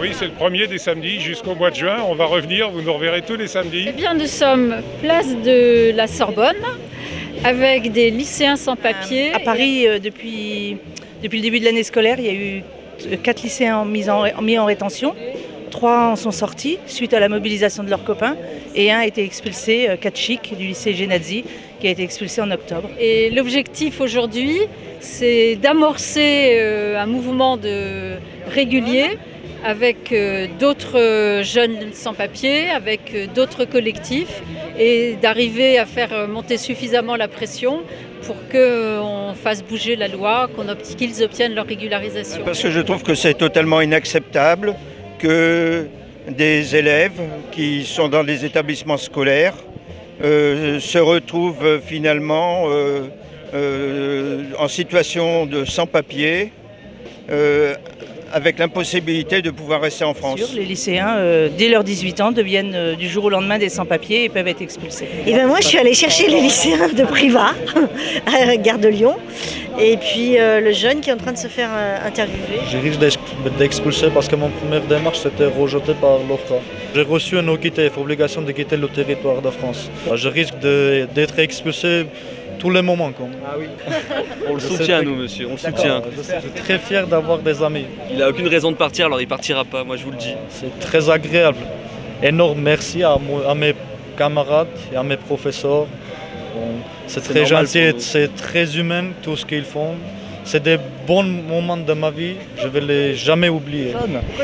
Oui, c'est le premier des samedis jusqu'au mois de juin. On va revenir, vous nous reverrez tous les samedis. Eh bien, nous sommes place de la Sorbonne avec des lycéens sans papier. À Paris, depuis le début de l'année scolaire, il y a eu 4 lycéens mis en rétention. 3 en sont sortis suite à la mobilisation de leurs copains et un a été expulsé, Katchik, du lycée Genazi, qui a été expulsé en octobre. Et l'objectif aujourd'hui, c'est d'amorcer un mouvement régulier avec d'autres jeunes sans-papiers, avec d'autres collectifs et d'arriver à faire monter suffisamment la pression pour qu'on fasse bouger la loi, qu'ils obtiennent leur régularisation. Parce que je trouve que c'est totalement inacceptable que des élèves qui sont dans des établissements scolaires se retrouvent finalement en situation de sans-papier, avec l'impossibilité de pouvoir rester en France. Les lycéens, dès leurs 18 ans, deviennent du jour au lendemain des sans-papiers et peuvent être expulsés. Et ben moi, je suis allée chercher les lycéens de Privas à la gare de Lyon. Et puis le jeune qui est en train de se faire interviewer. J'ai risque d'être expulsé parce que mon première démarche c'était rejeté par l'OFPRA. J'ai reçu un OQTF, obligation de quitter le territoire de France. Je risque d'être expulsé tous les moments. Ah oui. On le soutient nous monsieur, on le soutient. Je suis très fier d'avoir des amis. Il n'a aucune raison de partir alors il partira pas, moi je vous le dis. C'est très agréable. Énorme merci à mes camarades et à mes professeurs. C'est très gentil, c'est très humain tout ce qu'ils font. C'est des bons moments de ma vie, je ne vais les jamais oublier.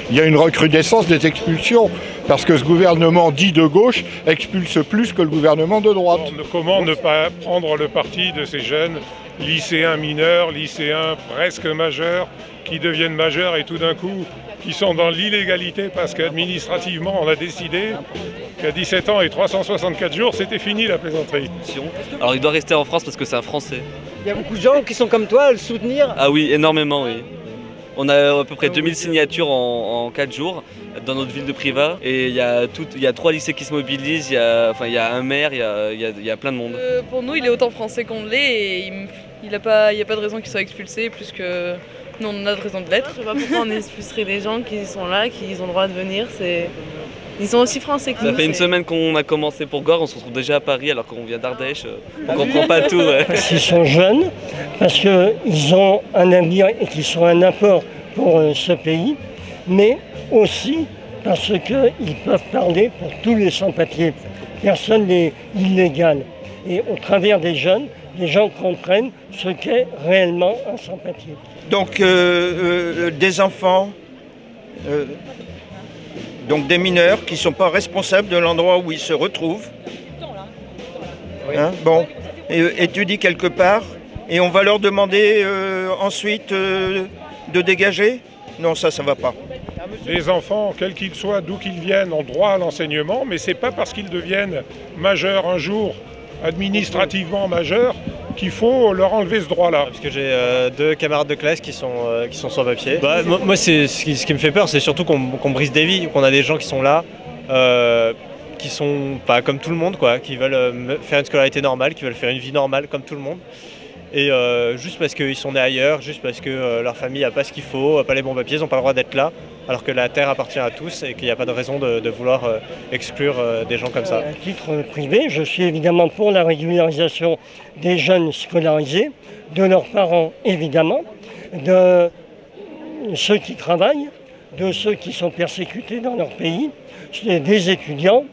Il y a une recrudescence des expulsions, parce que ce gouvernement dit de gauche expulse plus que le gouvernement de droite. Comment ne pas prendre le parti de ces jeunes lycéens mineurs, lycéens presque majeurs, qui deviennent majeurs et tout d'un coup qui sont dans l'illégalité parce qu'administrativement on a décidé qu'à 17 ans et 364 jours c'était fini la plaisanterie. Alors il doit rester en France parce que c'est un Français. Il y a beaucoup de gens qui sont comme toi à le soutenir. Ah oui, énormément oui. On a à peu près 2000 signatures en 4 jours dans notre ville de Privas et il y a 3 lycées qui se mobilisent, il y a un maire, il y a plein de monde. Pour nous il est autant français qu'on l'est et il n'y a pas de raison qu'il soit expulsé plus que nous on a de raison de l'être. Je sais pas pourquoi on expulserait des gens qui sont là, qui ont le droit de venir, ils sont aussi français que nous. Ça fait une semaine qu'on a commencé pour Gorre, on se retrouve déjà à Paris alors qu'on vient d'Ardèche, on comprend pas tout. Ouais. Parce qu'ils sont jeunes, parce qu'ils ont un avenir et qu'ils sont un apport pour ce pays, mais aussi parce qu'ils peuvent parler pour tous les sans-papiers. Personne n'est illégal. Et au travers des jeunes, les gens comprennent ce qu'est réellement un sans-papier. Donc des enfants, donc des mineurs qui ne sont pas responsables de l'endroit où ils se retrouvent, hein, bon, étudient quelque part, et on va leur demander ensuite de dégager? Non, ça ne va pas. Les enfants, quels qu'ils soient, d'où qu'ils viennent, ont droit à l'enseignement, mais ce n'est pas parce qu'ils deviennent majeurs un jour, administrativement majeurs, qu'il faut leur enlever ce droit-là. Parce que j'ai 2 camarades de classe qui sont sans papier. Moi, ce qui me fait peur, c'est surtout qu'on brise des vies, qu'on a des gens qui sont là, qui sont pas comme tout le monde, quoi, qui veulent faire une scolarité normale, qui veulent faire une vie normale comme tout le monde. Et juste parce qu'ils sont nés ailleurs, juste parce que leur famille n'a pas ce qu'il faut, pas les bons papiers, ils n'ont pas le droit d'être là, alors que la terre appartient à tous et qu'il n'y a pas de raison de vouloir exclure des gens comme ça. À titre privé, je suis évidemment pour la régularisation des jeunes scolarisés, de leurs parents évidemment, de ceux qui travaillent, de ceux qui sont persécutés dans leur pays, des étudiants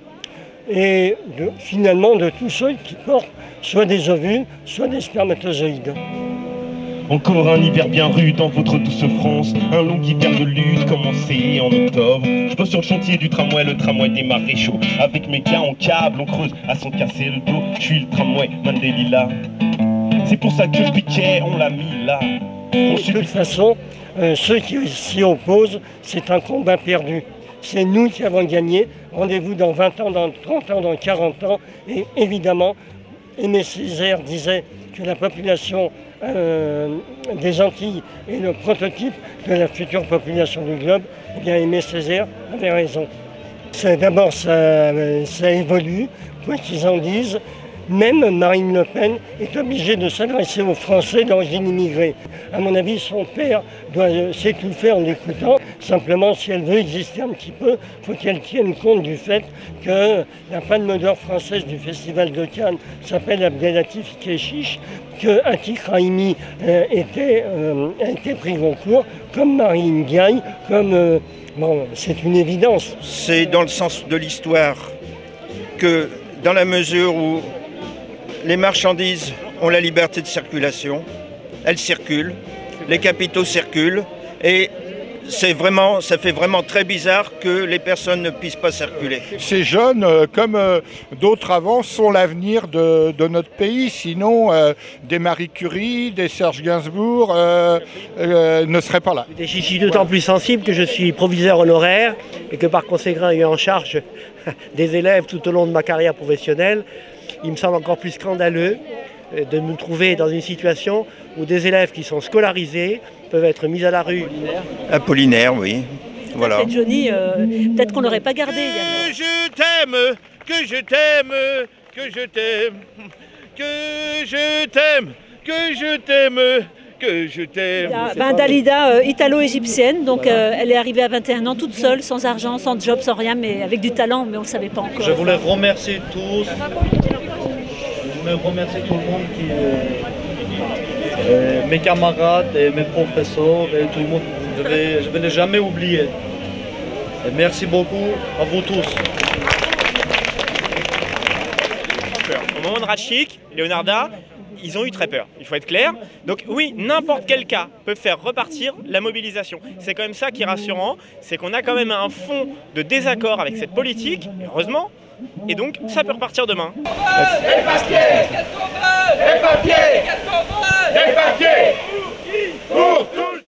et finalement de tous ceux qui portent soit des ovules, soit des spermatozoïdes. Encore un hiver bien rude dans votre douce France, un long hiver de lutte commencé en octobre. Je bosse sur le chantier du tramway, le tramway démarre chaud. Avec mes gars on câble, on creuse à s'en casser le dos. Je suis le tramway, Mandela. C'est pour ça que le piquet, on l'a mis là. De toute façon, ceux qui s'y opposent, c'est un combat perdu. C'est nous qui avons gagné. Rendez-vous dans 20 ans, dans 30 ans, dans 40 ans. Et évidemment, Aimé Césaire disait que la population des Antilles est le prototype de la future population du globe. Eh bien, Aimé Césaire avait raison. D'abord, ça évolue, quoi qu'ils en disent. Même Marine Le Pen est obligée de s'adresser aux Français d'origine immigrée. À mon avis, son père doit s'étouffer en l'écoutant. Simplement, si elle veut exister un petit peu, il faut qu'elle tienne compte du fait que la palme d'or française du Festival de Cannes s'appelle Abdelatif Kechiche, que Atik Raimi a été pris au concours, comme Marie Ndiaye, comme... bon, c'est une évidence. C'est dans le sens de l'histoire que, dans la mesure où les marchandises ont la liberté de circulation, elles circulent, les capitaux circulent, et ça fait vraiment très bizarre que les personnes ne puissent pas circuler. Ces jeunes, comme d'autres avant, sont l'avenir de notre pays. Sinon, des Marie Curie, des Serge Gainsbourg ne seraient pas là. Je suis d'autant plus sensible que je suis proviseur honoraire et que par conséquent, j'ai eu en charge des élèves tout au long de ma carrière professionnelle. Il me semble encore plus scandaleux de nous trouver dans une situation où des élèves qui sont scolarisés peuvent être mis à la rue. Apollinaire, oui. Voilà. C'est Johnny, peut-être qu'on l'aurait pas gardé. Que je t'aime, que je t'aime, que je t'aime, que je t'aime, que je t'aime, que je t'aime. Dalida, italo-égyptienne, donc elle est arrivée à 21 ans toute seule, sans argent, sans job, sans rien, mais avec du talent, mais on ne le savait pas encore. Je voulais remercier tous. Je voulais remercier tout le monde mes camarades et mes professeurs et tout le monde. Je vais les jamais oublier. Et merci beaucoup à vous tous. Au moment de Rachik, Leonarda, ils ont eu très peur, il faut être clair. Donc oui, n'importe quel cas peut faire repartir la mobilisation. C'est quand même ça qui est rassurant, c'est qu'on a quand même un fond de désaccord avec cette politique, heureusement, et donc ça peut repartir demain.